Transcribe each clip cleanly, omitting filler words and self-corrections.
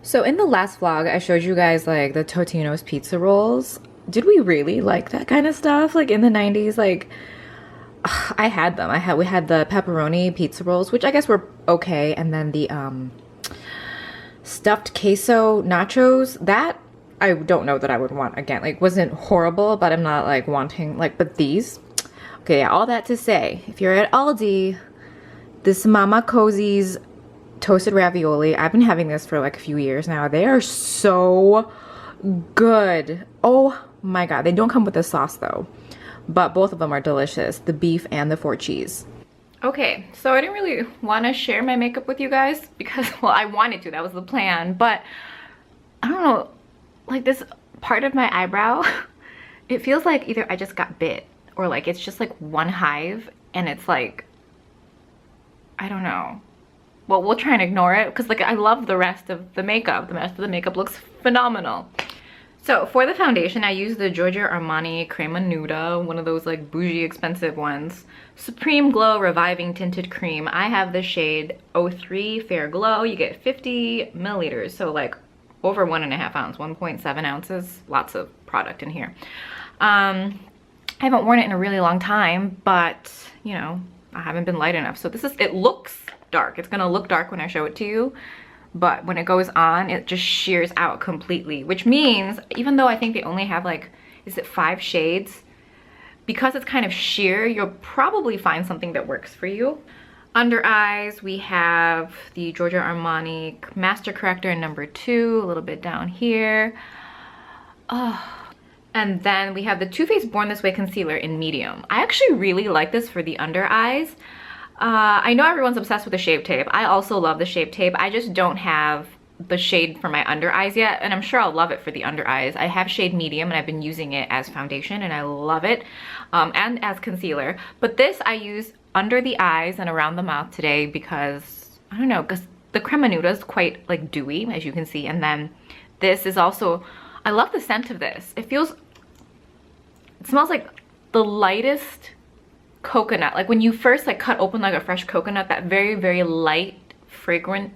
So in the last vlog, I showed you guys like the Totino's pizza rolls. Did we really like that kind of stuff? Like in the 90s, like I had them. We had the pepperoni pizza rolls, which I guess were okay, and then the stuffed queso nachos. That I don't know that I would want again. Like wasn't horrible, but I'm not like wanting like but these. Okay, yeah, all that to say, if you're at Aldi, this Mama Cozy's toasted ravioli. I've been having this for like a few years now. They are so good. Oh my god. They don't come with the sauce though, but both of them are delicious, the beef and the 4 cheese. Okay, so I didn't really want to share my makeup with you guys because, well, I wanted to, that was the plan, but I don't know, like this part of my eyebrow, it feels like either I just got bit or like it's just like one hive and it's like, I don't know. Well, we'll try and ignore it because like I love the rest of the makeup. The rest of the makeup looks phenomenal. So for the foundation, I use the Giorgio Armani Crema Nuda, one of those like bougie expensive ones. Supreme Glow Reviving Tinted Cream. I have the shade 03 Fair Glow. You get 50 milliliters, so like over 1.5 ounces, 1.7 ounces. Lots of product in here. I haven't worn it in a really long time, but you know, I haven't been light enough. So this is, it looks dark. It's gonna look dark when I show it to you, but when it goes on, it just shears out completely, which means even though I think they only have like, is it 5 shades? Because it's kind of sheer, you'll probably find something that works for you. Under eyes, we have the Giorgio Armani Master Corrector in number 2, a little bit down here. Oh. And then we have the Too Faced Born This Way Concealer in medium. I actually really like this for the under eyes. I know everyone's obsessed with the Shape Tape. I also love the Shape Tape. I just don't have the shade for my under eyes yet, and I'm sure I'll love it for the under eyes. I have shade medium and I've been using it as foundation and I love it, and as concealer. But this I use under the eyes and around the mouth today because, I don't know, because the Crema Nuda is quite like dewy, as you can see, and then this is also, I love the scent of this. It smells like the lightest coconut, like when you first like cut open like a fresh coconut, that very light fragrant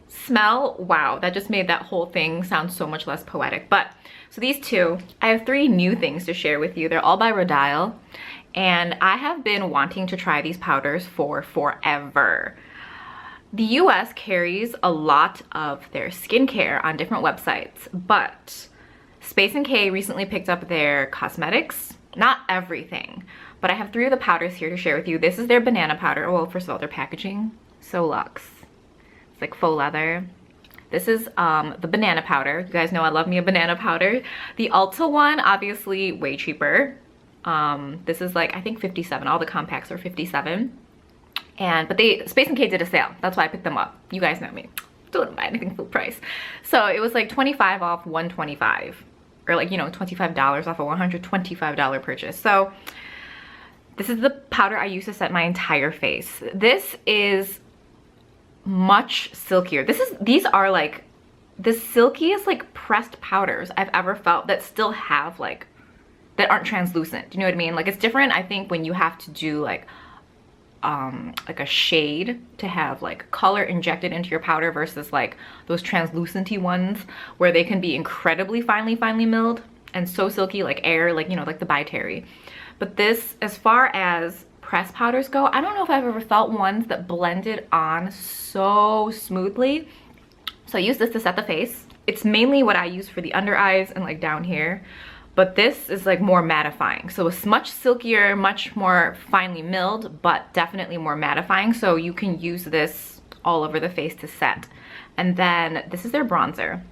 smell. Wow, that just made that whole thing sound so much less poetic. But so these two, I have 3 new things to share with you. They're all by Rodial, and I have been wanting to try these powders for forever. The US carries a lot of their skincare on different websites, but Space & K recently picked up their cosmetics. Not everything, but I have 3 of the powders here to share with you. This is their banana powder. Well, first of all, their packaging, so luxe. It's like faux leather. This is the banana powder. You guys know I love me a banana powder. The Ulta one, obviously way cheaper. This is like, I think 57. All the compacts are 57. But Space & K did a sale. That's why I picked them up. You guys know me. Don't buy anything full price. So it was like 25 off 125. Or like, you know, $25 off a $125 purchase. So this is the powder I use to set my entire face. This is much silkier. These are like the silkiest like pressed powders I've ever felt that still have like, that aren't translucent. Do you know what I mean? Like it's different, I think, when you have to do like a shade to have like color injected into your powder versus like those translucenty ones where they can be incredibly finely milled and so silky like air, like, you know, like the By Terry. But this, as far as press powders go, I don't know if I've ever felt ones that blended on so smoothly. So I use this to set the face. It's mainly what I use for the under eyes and like down here. But this is like more mattifying. So it's much silkier, much more finely milled, but definitely more mattifying. So you can use this all over the face to set. And then this is their bronzer.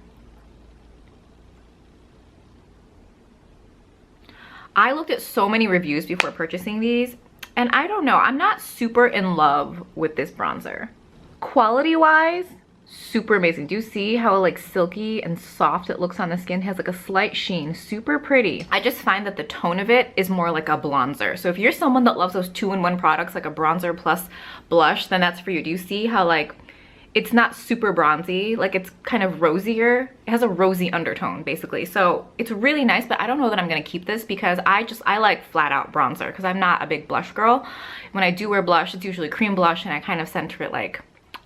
I looked at so many reviews before purchasing these, and I don't know, I'm not super in love with this bronzer. Quality-wise, super amazing. Do you see how like silky and soft it looks on the skin? It has like a slight sheen, super pretty. I just find that the tone of it is more like a bronzer. So if you're someone that loves those 2-in-1 products, like a bronzer plus blush, then that's for you. Do you see how like it's not super bronzy, like it's kind of rosier. It has a rosy undertone basically. So it's really nice, but I don't know that I'm gonna keep this because I like flat out bronzer because I'm not a big blush girl. When I do wear blush, it's usually cream blush and I kind of center it like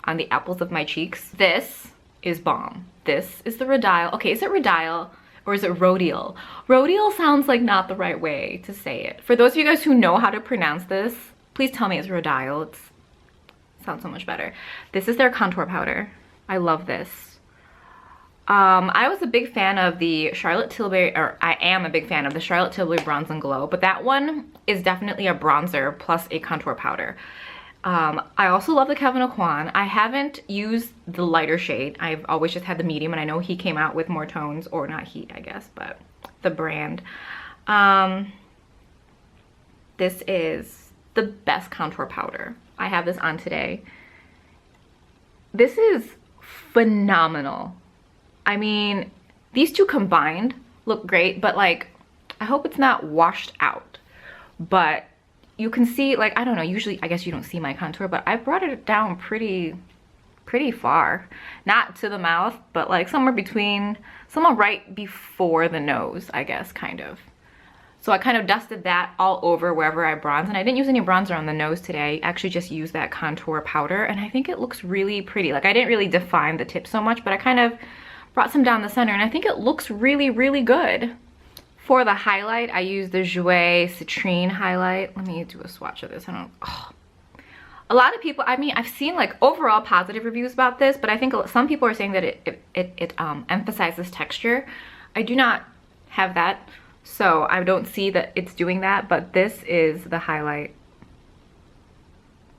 on the apples of my cheeks. This is bomb. This is the Rodial. Okay, is it Rodial or is it Rodial? Rodial sounds like not the right way to say it. For those of you guys who know how to pronounce this, please tell me it's Rodial. It sounds so much better. This is their contour powder. I love this. I was a big fan of the Charlotte Tilbury, or I am a big fan of the Charlotte Tilbury Bronze and Glow, but that one is definitely a bronzer plus a contour powder. I also love the Kevyn Aucoin. I haven't used the lighter shade. I've always just had the medium, and I know he came out with more tones, or not he, I guess, but the brand. This is the best contour powder. I have this on today. This is phenomenal. I mean, these two combined look great, but like, I hope it's not washed out. But you can see, like, I don't know, usually, I guess you don't see my contour, but I brought it down pretty far. Not to the mouth, but like somewhere right before the nose, I guess, kind of. So I kind of dusted that all over wherever I bronze, and I didn't use any bronzer on the nose today. I actually just used that contour powder, and I think it looks really pretty. Like, I didn't really define the tip so much, but I kind of brought some down the center, and I think it looks really good. For the highlight, I used the Jouer Citrine highlight. Let me do a swatch of this. A lot of people, I mean, I've seen like overall positive reviews about this, but I think some people are saying that it emphasizes texture. I do not have that, so I don't see that it's doing that, but this is the highlight.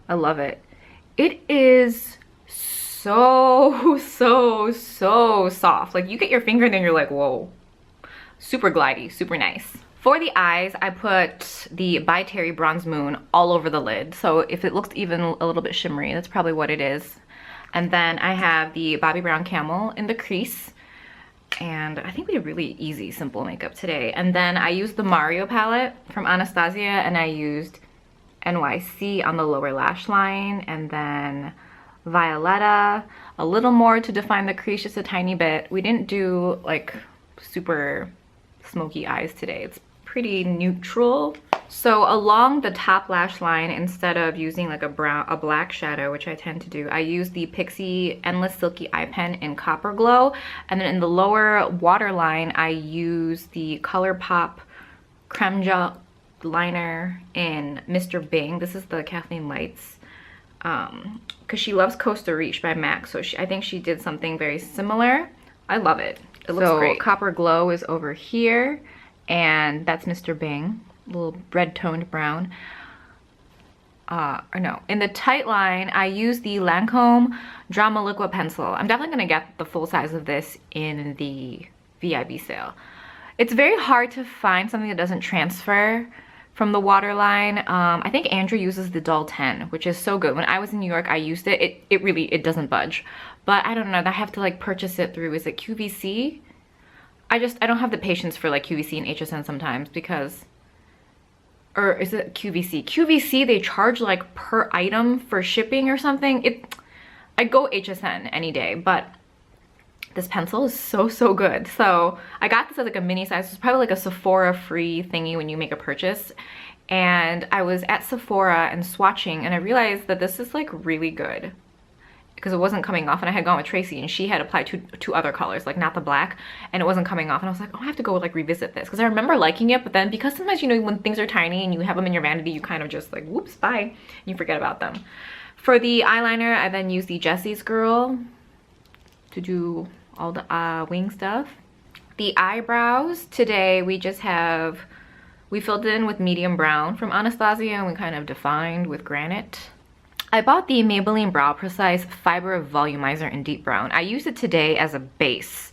I love it. It is so soft. Like, you get your finger and then you're like, whoa. Super glidey, super nice. For the eyes, I put the By Terry Bronze Moon all over the lid. So if it looks even a little bit shimmery, that's probably what it is. And then I have the Bobbi Brown Camel in the crease. And I think we did really easy, simple makeup today. And then I used the Mario palette from Anastasia, and I used NYC on the lower lash line, and then Violetta, a little more to define the crease, just a tiny bit. We didn't do like super smoky eyes today. It's pretty neutral. So along the top lash line, instead of using like a black shadow, which I tend to do, I use the Pixi Endless Silky Eye Pen in Copper Glow. And then in the lower waterline, I use the ColourPop Creme Gel liner in Mr. Bing. This is the Kathleen Lights, because she loves Costa Riche by MAC, so I think she did something very similar. I love it. It looks great. Copper Glow is over here, and that's Mr. Bing, a little red toned brown. Or no, in the tight line, I use the Lancome Drama Liquid Pencil. I'm definitely gonna get the full size of this in the VIB sale. It's very hard to find something that doesn't transfer from the waterline. I think Andrew uses the Doll 10, which is so good. When I was in New York, I used it. It really doesn't budge. But I don't know, I have to like purchase it through, is it QVC? I don't have the patience for like QVC and HSN sometimes, because, or is it QVC? QVC, they charge like per item for shipping or something. I go HSN any day, but this pencil is so good. So I got this as like a mini size. It's probably like a Sephora free thingy when you make a purchase. And I was at Sephora and swatching, and I realized that this is like really good, because it wasn't coming off, and I had gone with Tracy and she had applied two other colors, like not the black, and it wasn't coming off, and I was like, oh, I have to go like revisit this, because I remember liking it, but then because sometimes, you know, when things are tiny and you have them in your vanity, you kind of just like, whoops, bye, and you forget about them. For the eyeliner, I then used the Jessie's Girl to do all the wing stuff. The eyebrows, today we filled it in with medium brown from Anastasia, and we kind of defined with granite. I bought the Maybelline Brow Precise Fiber Volumizer in Deep Brown. I used it today as a base,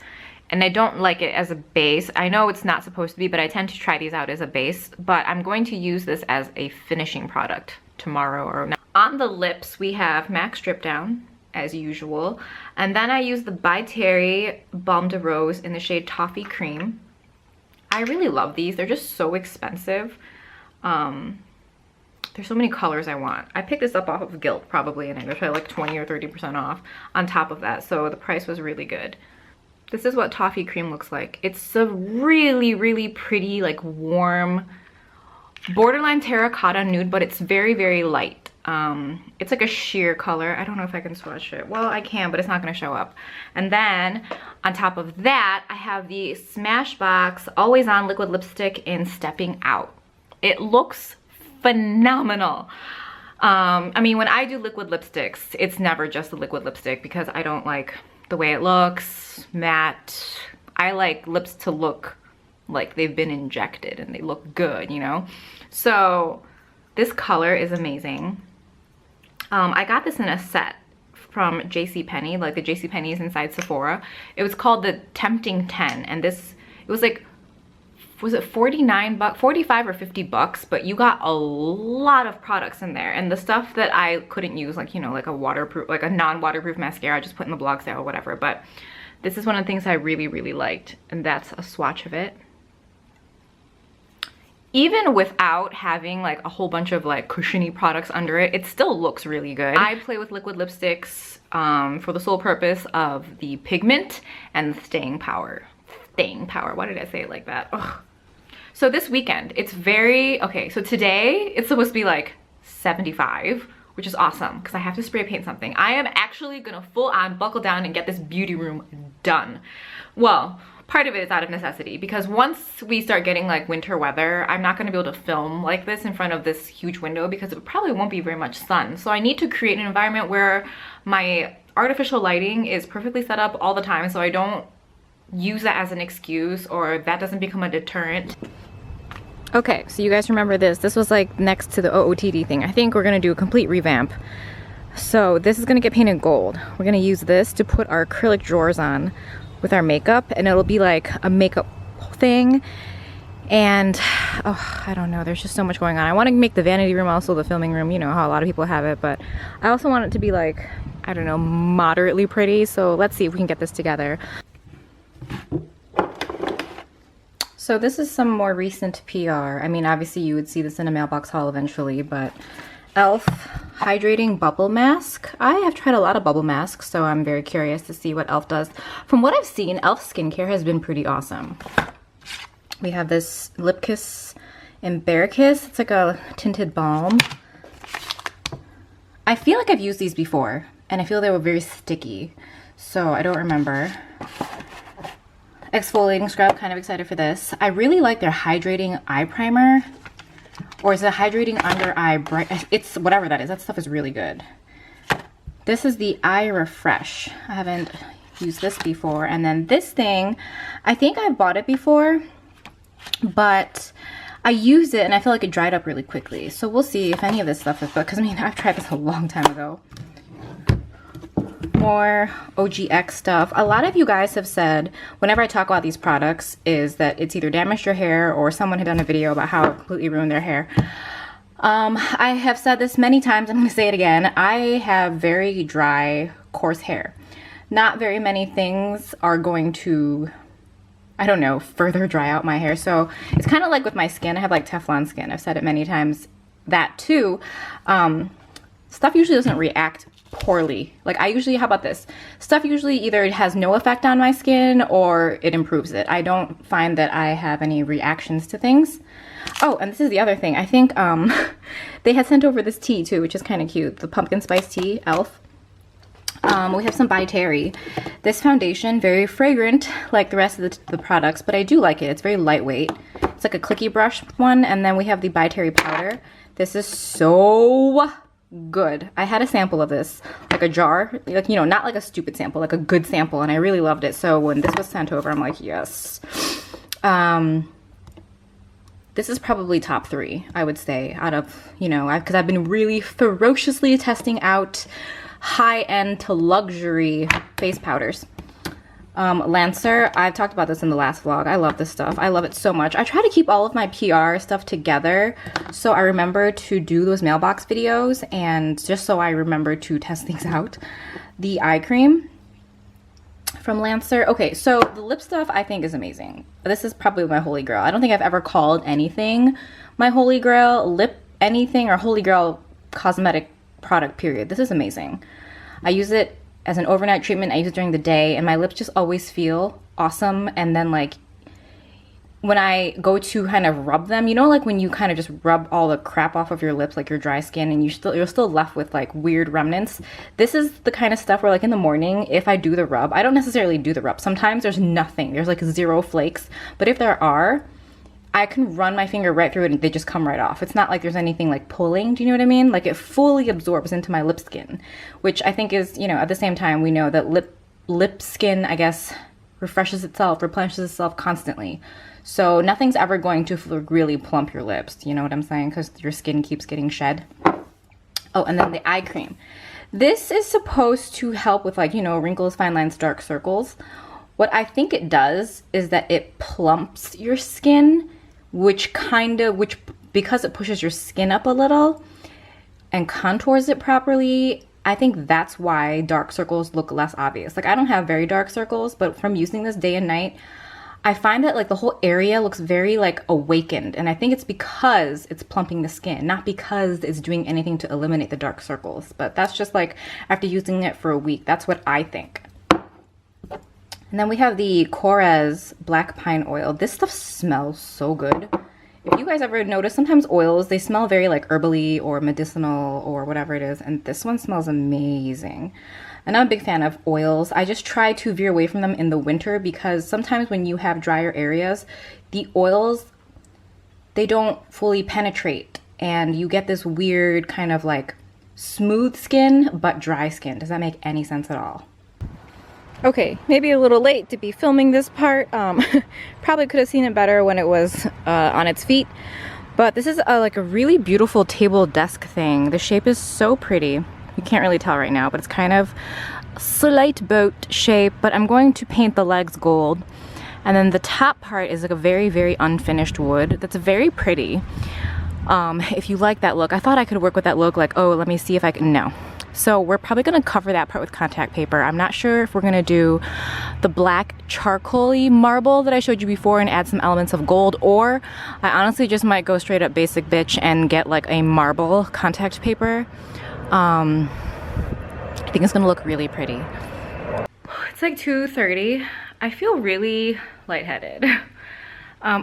and I don't like it as a base. I know it's not supposed to be, but I tend to try these out as a base, but I'm going to use this as a finishing product tomorrow or not. On the lips, we have MAC Strip Down, as usual, and then I use the By Terry Balm de Rose in the shade Toffee Cream. I really love these. They're just so expensive. There's so many colors I want. I picked this up off of Gilt probably, and it was probably like 20 or 30% off on top of that, so the price was really good. This is what Toffee Cream looks like. It's a really pretty, like warm, borderline terracotta nude, but it's very light. It's like a sheer color. I don't know if I can swatch it. Well, I can, but it's not gonna show up. And then on top of that, I have the Smashbox Always On Liquid Lipstick in Stepping Out. It looks phenomenal. I mean, when I do liquid lipsticks, it's never just a liquid lipstick because I don't like the way it looks, matte. I like lips to look like they've been injected and they look good, you know? So this color is amazing. I got this in a set from JCPenney, like the JCPenney's inside Sephora. It was called the Tempting 10, and this, it was like, was it 49 bucks, 45 or 50 bucks, but you got a lot of products in there. And the stuff that I couldn't use, like, you know, like a waterproof, like a non-waterproof mascara, I just put in the blog sale or whatever. But this is one of the things I really, really liked, and that's a swatch of it. Even without having like a whole bunch of like cushiony products under it, it still looks really good. I play with liquid lipsticks for the sole purpose of the pigment and the staying power. Staying power, why did I say it like that? Ugh. So this weekend, it's very, okay, so today it's supposed to be like 75, which is awesome because I have to spray paint something. I am actually gonna full on buckle down and get this beauty room done. Well, part of it is out of necessity because once we start getting like winter weather, I'm not going to be able to film like this in front of this huge window because it probably won't be very much sun. So I need to create an environment where my artificial lighting is perfectly set up all the time so I don't use that as an excuse or that doesn't become a deterrent. Okay, so you guys remember this. This was like next to the OOTD thing. I think we're going to do a complete revamp. So this is going to get painted gold. We're going to use this to put our acrylic drawers on with our makeup, and it'll be like a makeup thing. And oh, I don't know, there's just so much going on. I want to make the vanity room also the filming room, you know how a lot of people have it, but I also want it to be like, I don't know, moderately pretty. So let's see if we can get this together. So this is some more recent PR. I mean, obviously you would see this in a mailbox haul eventually, but e.l.f. Hydrating Bubble Mask. I have tried a lot of bubble masks, so I'm very curious to see what e.l.f. does. From what I've seen, e.l.f. skincare has been pretty awesome. We have this Lip Kiss and Bear Kiss. It's like a tinted balm. I feel like I've used these before, and I feel they were very sticky, so I don't remember. Exfoliating scrub, kind of excited for this. I really like their hydrating eye primer. Or is it hydrating under eye bright? It's whatever that is. That stuff is really good. This is the Eye Refresh. I haven't used this before. And then this thing, I think I've bought it before, but I used it and I feel like it dried up really quickly. So we'll see if any of this stuff is good, because I mean, I've tried this a long time ago. More OGX stuff. A lot of you guys have said whenever I talk about these products is that it's either damaged your hair or someone had done a video about how it completely ruined their hair. I have said this many times. I'm going to say it again. I have very dry, coarse hair. Not very many things are going to, I don't know, further dry out my hair. So it's kind of like with my skin. I have like Teflon skin. I've said it many times. That too. Stuff usually doesn't react poorly. Like I usually, how about this? Stuff usually either it has no effect on my skin or it improves it. I don't find that I have any reactions to things. Oh, and this is the other thing. I think they had sent over this tea too, which is kind of cute. The pumpkin spice tea, e.l.f. We have some By Terry. This foundation, very fragrant like the rest of the products, but I do like it. It's very lightweight. It's like a clicky brush one. And then we have the By Terry powder. This is so good. I had a sample of this, like a jar, like, you know, not like a stupid sample, like a good sample, and I really loved it. So when this was sent over, I'm like, yes. This is probably top 3, I would say, out of, you know, because I've been really ferociously testing out high-end to luxury face powders. Lancer, I've talked about this in the last vlog. I love this stuff. I love it so much. I try to keep all of my PR stuff together so I remember to do those mailbox videos and just so I remember to test things out. The eye cream from Lancer. Okay, so the lip stuff I think is amazing. This is probably my holy grail. I don't think I've ever called anything my holy grail, lip anything, or holy grail cosmetic product, period. This is amazing. I use it as an overnight treatment. I use it during the day and my lips just always feel awesome. And then like when I go to kind of rub them, you know, like when you kind of just rub all the crap off of your lips, like your dry skin, and you're still left with like weird remnants. This is the kind of stuff where like in the morning, if I do the rub, I don't necessarily do the rub. Sometimes there's nothing, there's like 0 flakes, but if there are, I can run my finger right through it and they just come right off. It's not like there's anything like pulling, do you know what I mean? Like it fully absorbs into my lip skin, which I think is, you know, at the same time, we know that lip skin, I guess, refreshes itself, replenishes itself constantly. So nothing's ever going to really plump your lips, you know what I'm saying? Because your skin keeps getting shed. Oh, and then the eye cream. This is supposed to help with like, you know, wrinkles, fine lines, dark circles. What I think it does is that it plumps your skin, which because it pushes your skin up a little and contours it properly, I think that's why dark circles look less obvious. Like I don't have very dark circles, but from using this day and night, I find that like the whole area looks very like awakened, and I think it's because it's plumping the skin, not because it's doing anything to eliminate the dark circles. But that's just like after using it for a week, that's what I think. And then we have the Korres Black Pine Oil. This stuff smells so good. If you guys ever notice, sometimes oils, they smell very like herbally or medicinal or whatever it is, and this one smells amazing. And I'm a big fan of oils. I just try to veer away from them in the winter because sometimes when you have drier areas, the oils, they don't fully penetrate and you get this weird kind of like smooth skin but dry skin. Does that make any sense at all? Okay, maybe a little late to be filming this part. Probably could have seen it better when it was on its feet. But this is like a really beautiful table desk thing. The shape is so pretty. You can't really tell right now, but it's kind of slight boat shape, but I'm going to paint the legs gold. And then the top part is like a very, very unfinished wood. That's very pretty. If you like that look, I thought I could work with that look, like, oh, let me see if I can, no. So we're probably gonna cover that part with contact paper. I'm not sure if we're gonna do the black charcoal-y marble that I showed you before and add some elements of gold, or I honestly just might go straight up basic bitch and get like a marble contact paper. I think it's gonna look really pretty. It's like 2:30. I feel really lightheaded.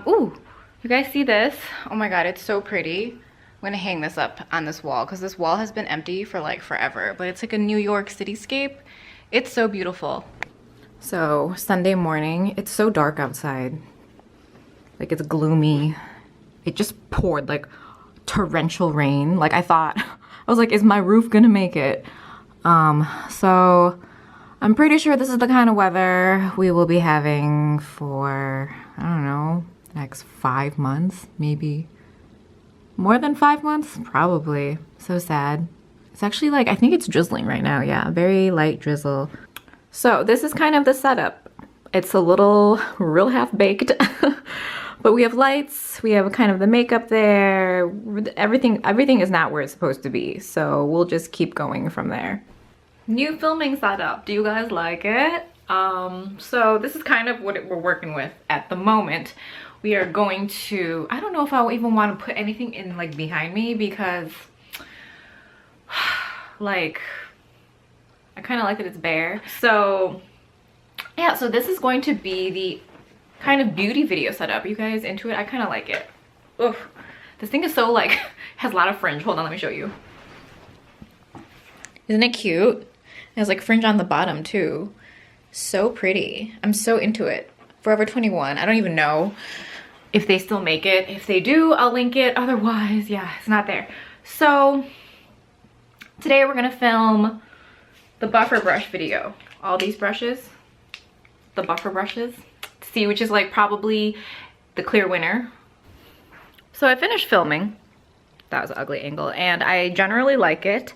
Ooh, you guys see this? Oh my god, it's so pretty. I'm gonna hang this up on this wall because this wall has been empty for like forever, but it's like a New York cityscape. It's so beautiful. So Sunday morning, it's so dark outside. Like it's gloomy. It just poured like torrential rain. Like I was like, is my roof gonna make it? So I'm pretty sure this is the kind of weather we will be having for, I don't know, the next 5 months, maybe. More than 5 months? Probably. So sad. It's actually like, I think it's drizzling right now. Yeah, very light drizzle. So this is kind of the setup. It's a little real half-baked. But we have lights, we have kind of the makeup there. Everything is not where it's supposed to be. So we'll just keep going from there. New filming setup. Do you guys like it? So this is kind of what we're working with at the moment. We are going to, I don't know if I even want to put anything in like behind me because like I kind of like that it's bare. So yeah, so this is going to be the kind of beauty video setup. You guys into it? I kind of like it. Oof. This thing is so like, has a lot of fringe. Hold on, let me show you. Isn't it cute? It has like fringe on the bottom too. So pretty. I'm so into it. Forever 21. I don't even know if they still make it. If they do, I'll link it. Otherwise, yeah, it's not there. So today we're gonna film the buffer brush video. All these brushes, the buffer brushes. See which is like probably the clear winner. So I finished filming. That was an ugly angle, and I generally like it.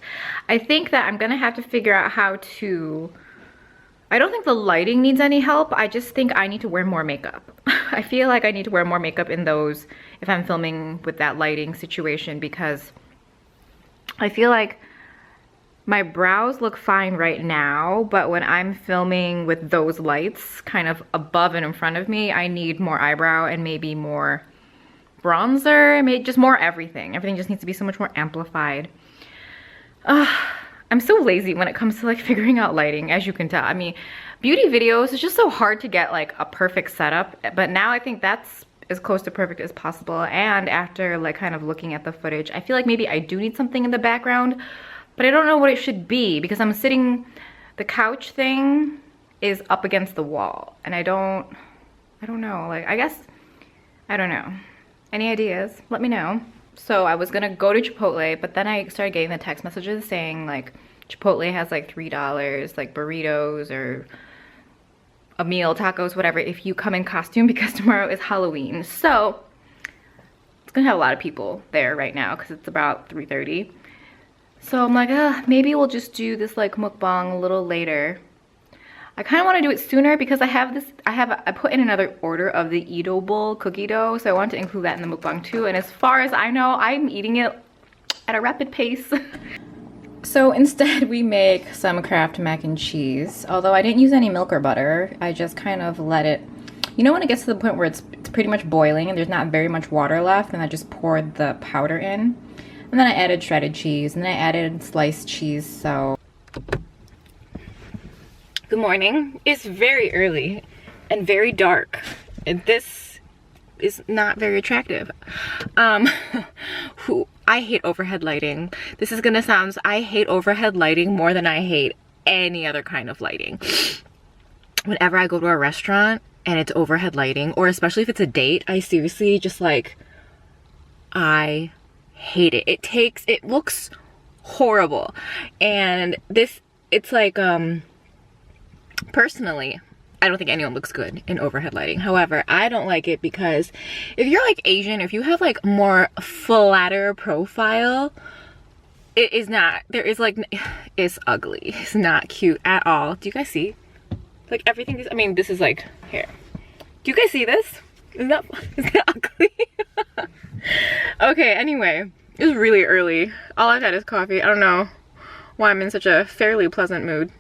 I think that I'm gonna have to figure out how to, I don't think the lighting needs any help. I just think I need to wear more makeup. I feel like I need to wear more makeup in those if I'm filming with that lighting situation, because I feel like my brows look fine right now, but when I'm filming with those lights kind of above and in front of me, I need more eyebrow and maybe more bronzer, maybe just more everything. Everything just needs to be so much more amplified. I'm so lazy when it comes to like figuring out lighting, as you can tell. I mean, beauty videos is just so hard to get like a perfect setup, but now I think that's as close to perfect as possible. And after like kind of looking at the footage, I feel like maybe I do need something in the background, but I don't know what it should be because I'm sitting, the couch thing is up against the wall and I don't know, like, I guess, I don't know. Any ideas? Let me know. So I was gonna go to Chipotle, but then I started getting the text messages saying like Chipotle has like $3, like burritos or a meal, tacos, whatever, if you come in costume because tomorrow is Halloween. So it's gonna have a lot of people there right now because it's about 3:30. So I'm like, maybe we'll just do this like mukbang a little later. I kind of want to do it sooner because I put in another order of the eatable cookie dough, so I want to include that in the mukbang too. And as far as I know, I'm eating it at a rapid pace. So instead we make some Kraft mac and cheese. Although I didn't use any milk or butter, I just kind of let it, you know, when it gets to the point where it's pretty much boiling and there's not very much water left, and I just poured the powder in. And then I added shredded cheese, and then I added sliced cheese, so. Good morning. It's very early and very dark. And this is not very attractive. I hate overhead lighting. This is gonna sound, I hate overhead lighting more than I hate any other kind of lighting. Whenever I go to a restaurant and it's overhead lighting, or especially if it's a date, I seriously just like, I hate it. It looks horrible. And this, it's like, personally, I don't think anyone looks good in overhead lighting. However, I don't like it because if you're like Asian, if you have like more flatter profile, it is not, there is like, it's ugly. It's not cute at all. Do you guys see? Like everything is, I mean, this is like, here. Do you guys see this? Is that ugly? Okay, anyway, it's really early. All I've had is coffee. I don't know why I'm in such a fairly pleasant mood.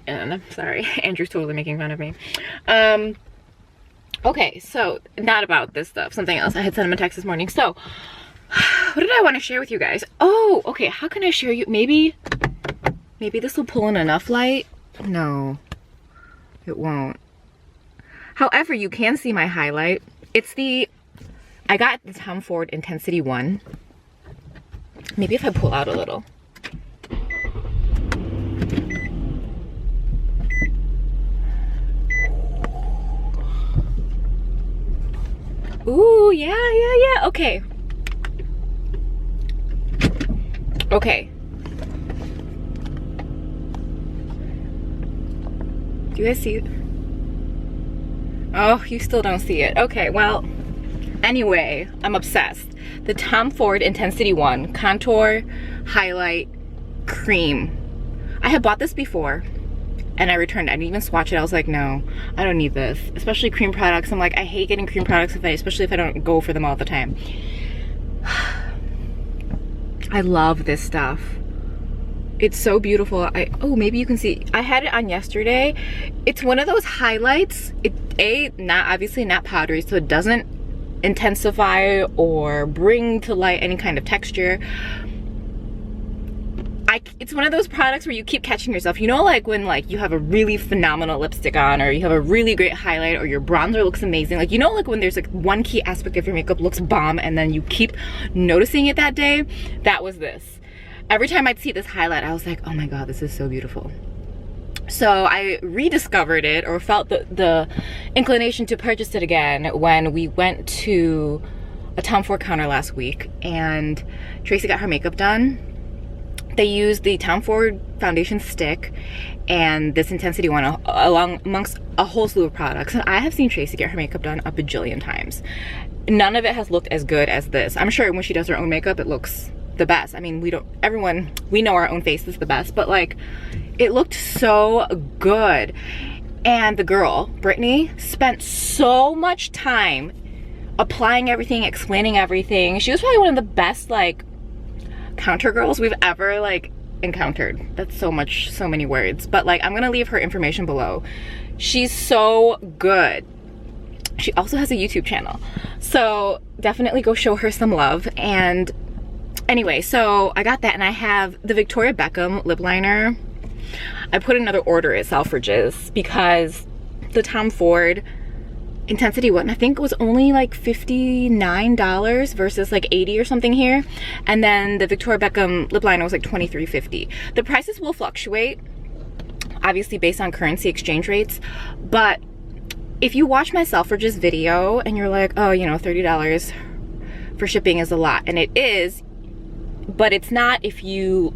And I'm sorry, Andrew's totally making fun of me. Okay, so not about this stuff, something else. I had sent him a text this morning. So what did I want to share with you guys? Oh, okay, how can I share you? Maybe this will pull in enough light. No, it won't. However, you can see my highlight. It's I got the Tom Ford Intensity 1. Maybe if I pull out a little. Ooh, yeah. Okay. Okay. Do you guys see it? Oh, you still don't see it. Okay, well, anyway, I'm obsessed. The Tom Ford Intensity 1 Contour Highlight Cream. I had bought this before and I returned it. I didn't even swatch it. I was like, no, I don't need this. Especially cream products. I'm like, I hate getting cream products, especially if I don't go for them all the time. I love this stuff. It's so beautiful. Oh, maybe you can see. I had it on yesterday. It's one of those highlights. Obviously not powdery, so it doesn't intensify or bring to light any kind of texture. It's one of those products where you keep catching yourself. You know, like when like you have a really phenomenal lipstick on, or you have a really great highlight, or your bronzer looks amazing. Like, you know, like when there's like one key aspect of your makeup looks bomb and then you keep noticing it that day. That was this. Every time I'd see this highlight, I was like, oh my God, this is so beautiful. So I rediscovered it, or felt the inclination to purchase it again when we went to a Tom Ford counter last week and Tracy got her makeup done. They used the Tom Ford foundation stick and this Intensity 1 amongst a whole slew of products. And I have seen Tracy get her makeup done a bajillion times. None of it has looked as good as this. I'm sure when she does her own makeup, it looks the best. I mean, we know our own face is the best, but like, it looked so good. And the girl, Brittany, spent so much time applying everything, explaining everything. She was probably one of the best like counter girls we've ever like encountered. That's so many words, but like, I'm gonna leave her information below. She's so good. She also has a YouTube channel, so definitely go show her some love. And anyway, so I got that, and I have the Victoria Beckham lip liner. I put another order at Selfridges because the Tom Ford Intensity one, I think it was only like $59 versus like $80 or something here. And then the Victoria Beckham lip liner was like $23.50. The prices will fluctuate, obviously based on currency exchange rates. But if you watch my Selfridges video and you're like, oh, you know, $30 for shipping is a lot. And it is, but it's not if you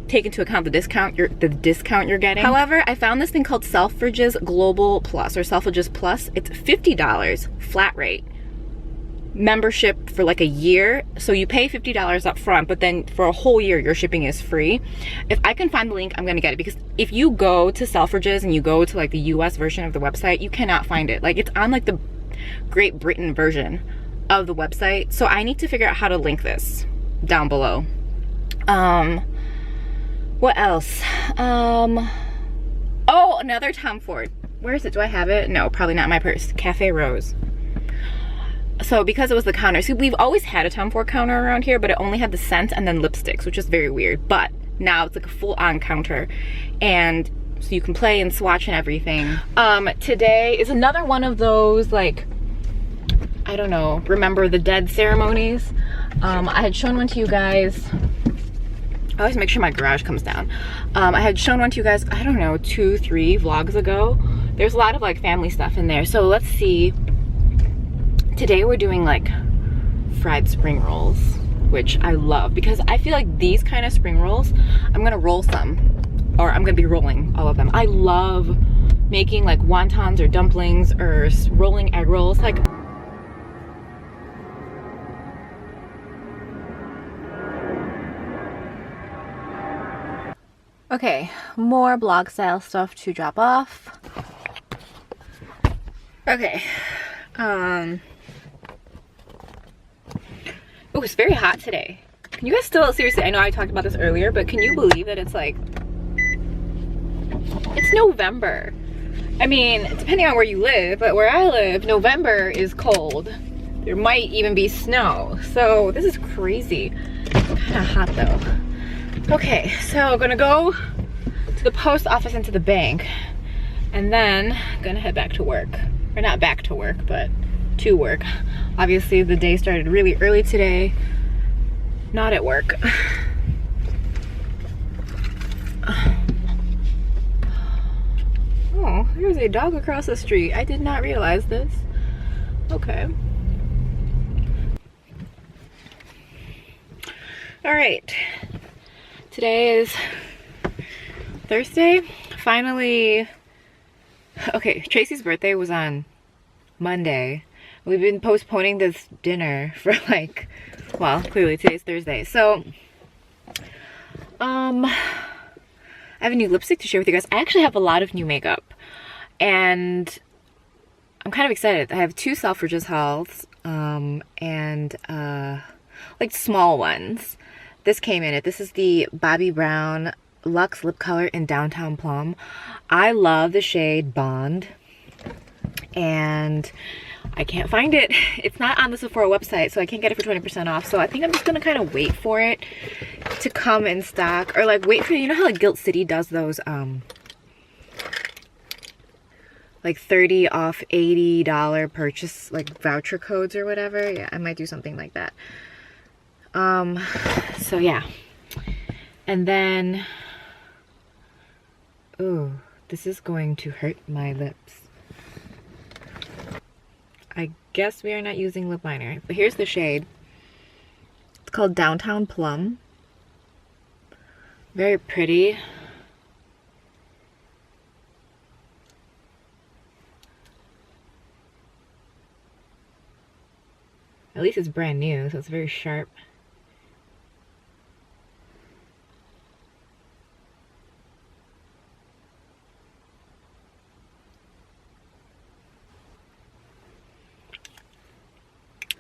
take into account the discount you're getting. However, I found this thing called Selfridges Global Plus or Selfridges Plus. It's $50 flat rate membership for like a year. So you pay $50 up front, but then for a whole year your shipping is free. If I can find the link, I'm gonna get it, because if you go to Selfridges and you go to like the US version of the website, you cannot find it. Like, it's on like the Great Britain version of the website. So I need to figure out how to link this down below. What else? Oh, another Tom Ford. Where is it? Do I have it? No, probably not in my purse. Cafe Rose. So because it was the counter, see, we've always had a Tom Ford counter around here, but it only had the scent and then lipsticks, which is very weird. But now it's like a full-on counter, and so you can play and swatch and everything. Today is another one of those, like, I don't know, remember the dead ceremonies. I had shown one to you guys. I always make sure my garage comes down. I had shown one to you guys, I don't know, 2-3 vlogs ago. There's a lot of like family stuff in there. So let's see. Today we're doing like fried spring rolls, which I love because I feel like these kind of spring rolls, I'm gonna roll some, or I'm gonna be rolling all of them. I love making like wontons or dumplings or rolling egg rolls. Like, okay, more blog style stuff to drop off. Okay, oh, it's very hot today. Can you guys still, seriously, I know I talked about this earlier, but can you believe that it's like, it's November. I mean, depending on where you live, but where I live, November is cold. There might even be snow. So this is crazy. Kind of hot though. Okay, so I'm gonna go to the post office and to the bank, and then I'm gonna head back to work. Or not back to work, but to work. Obviously the day started really early today. Not at work. Oh, there's a dog across the street. I did not realize this. Okay. All right. Today is Thursday. Finally, okay, Tracy's birthday was on Monday. We've been postponing this dinner for like, well, clearly today's Thursday. So, I have a new lipstick to share with you guys. I actually have a lot of new makeup, and I'm kind of excited. I have 2 Selfridges hauls, and like small ones. This came in it. This is the Bobbi Brown Luxe Lip Color in Downtown Plum. I love the shade Bond, and I can't find it. It's not on the Sephora website, so I can't get it for 20% off. So I think I'm just gonna kind of wait for it to come in stock, or like wait for, you know how like Gilt City does those like 30 off $80 purchase like voucher codes or whatever. Yeah, I might do something like that. So yeah. And then, ooh, this is going to hurt my lips. I guess we are not using lip liner, but here's the shade. It's called Downtown Plum. Very pretty. At least it's brand new, so it's very sharp.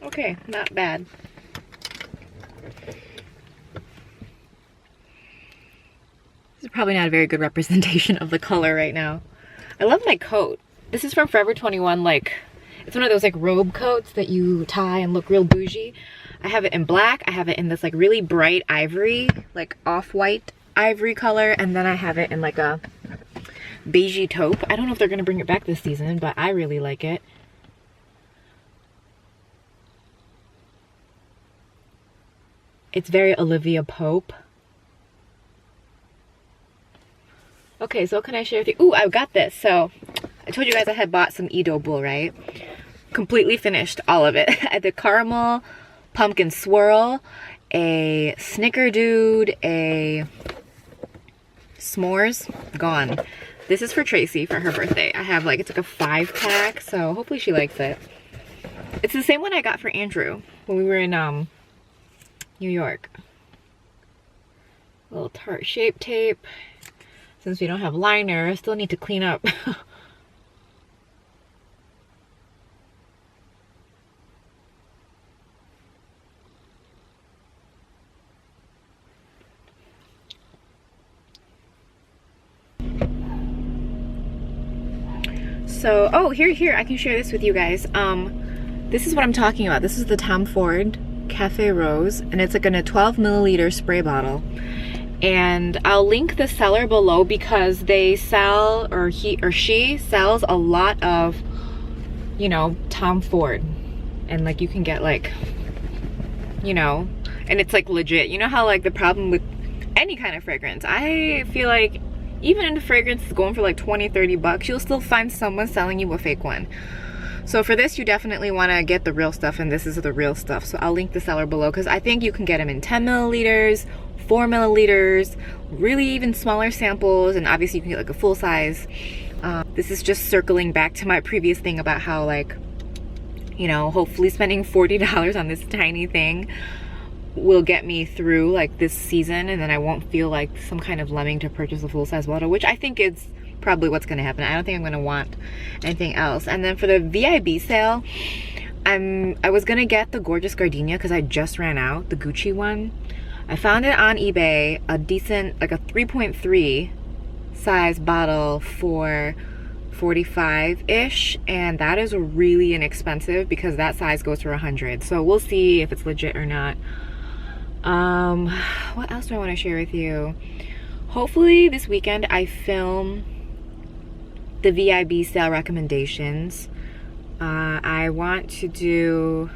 Okay, not bad. This is probably not a very good representation of the color right now. I love my coat. This is from Forever 21, like, it's one of those like robe coats that you tie and look real bougie. I have it in black. I have it in this like really bright ivory, like off-white ivory color, and then I have it in like a beigey taupe. I don't know if they're gonna bring it back this season, but I really like it. It's very Olivia Pope. Okay, so what can I share with you? Ooh, I got this. So I told you guys I had bought some Edo Bull, right? Completely finished all of it. I had the caramel pumpkin swirl, a snickerdoodle, a s'mores, gone. This is for Tracy for her birthday. I have like, it's like a 5-pack, so hopefully she likes it. It's the same one I got for Andrew when we were in New York. A little tart shape tape. Since we don't have liner, I still need to clean up. So, oh, here, I can share this with you guys. This is what I'm talking about. This is the Tom Ford Cafe Rose, and it's like in a 12 milliliter spray bottle. And I'll link the seller below because they sell, or he or she sells a lot of, you know, Tom Ford. And like you can get like, you know, and it's like legit. You know how like the problem with any kind of fragrance, I feel like even in the fragrance is going for like 20-30 bucks, you'll still find someone selling you a fake one. So for this, you definitely want to get the real stuff, and this is the real stuff. So I'll link the seller below because I think you can get them in 10 milliliters, 4 milliliters, really even smaller samples, and obviously you can get like a full size. This is just circling back to my previous thing about how, like, you know, hopefully spending $40 on this tiny thing will get me through like this season, and then I won't feel like some kind of lemming to purchase a full size bottle, which I think is probably what's going to happen. I don't think I'm going to want anything else. And then for the VIB sale, I was going to get the Gorgeous Gardenia because I just ran out, the Gucci one. I found it on eBay, a decent, like a 3.3 size bottle for 45-ish, and that is really inexpensive because that size goes for 100. So we'll see if it's legit or not. What else do I want to share with you? Hopefully this weekend I film the VIB sale recommendations. I want to do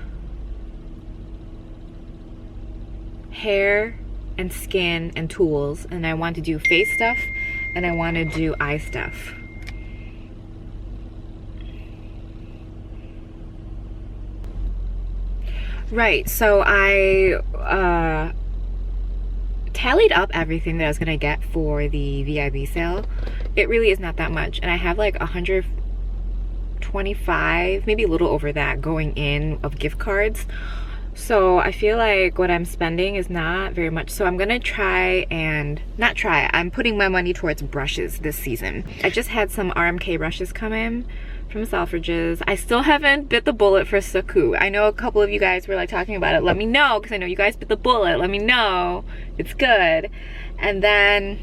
hair and skin and tools, and I want to do face stuff, and I want to do eye stuff. Right, so I tallied up everything that I was gonna get for the VIB sale. It really is not that much, and I have like 125, maybe a little over that going in of gift cards. So I feel like what I'm spending is not very much. So I'm gonna try and not try, I'm putting my money towards brushes this season. I just had some RMK brushes come in from Selfridges. I still haven't bit the bullet for Saku. I know a couple of you guys were like talking about it. Let me know, because I know you guys bit the bullet. Let me know. It's good. And then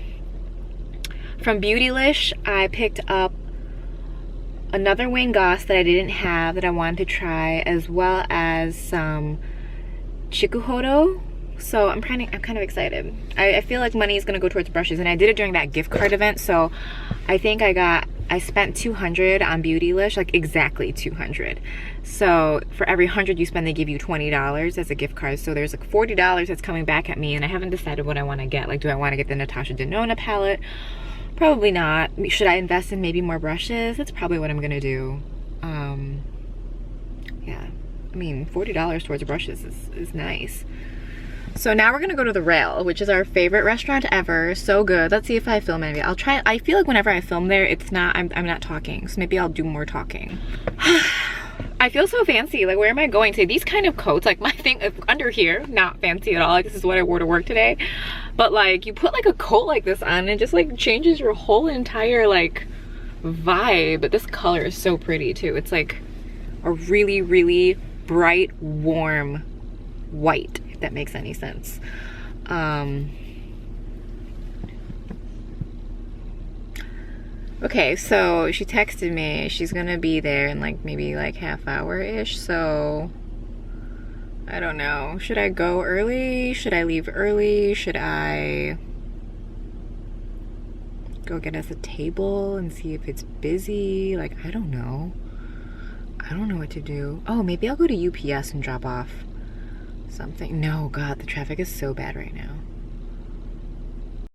from Beautylish, I picked up another Wayne Goss that I didn't have that I wanted to try, as well as some Chikuhodo. So I'm kind of excited. I feel like money is gonna go towards brushes, and I did it during that gift card event. So I think I spent 200 on Beautylish, like exactly 200. So for every 100 you spend, they give you $20 as a gift card. So there's like $40 that's coming back at me, and I haven't decided what I want to get. Like, do I want to get the Natasha Denona palette? Probably not. Should I invest in maybe more brushes? That's probably what I'm gonna do. Yeah, I mean, $40 towards brushes is nice. So now we're gonna go to the Rail, which is our favorite restaurant ever. So good. Let's see if I film any of it. I'll try. I feel like whenever I film there, it's not, I'm not talking. So maybe I'll do more talking. I feel so fancy. Like, where am I going today? These kind of coats, like my thing under here, not fancy at all. Like, this is what I wore to work today. But like, you put like a coat like this on, and it just like changes your whole entire like vibe. But this color is so pretty too. It's like a really, really bright, warm white, if that makes any sense. Okay, so she texted me. She's gonna be there in like maybe like half hour-ish, so I don't know. Should I go early? Should I leave early? Should I go get us a table and see if it's busy. Like, I don't know. I don't know what to do. Oh, maybe I'll go to UPS and drop off something. No, God, the traffic is so bad right now.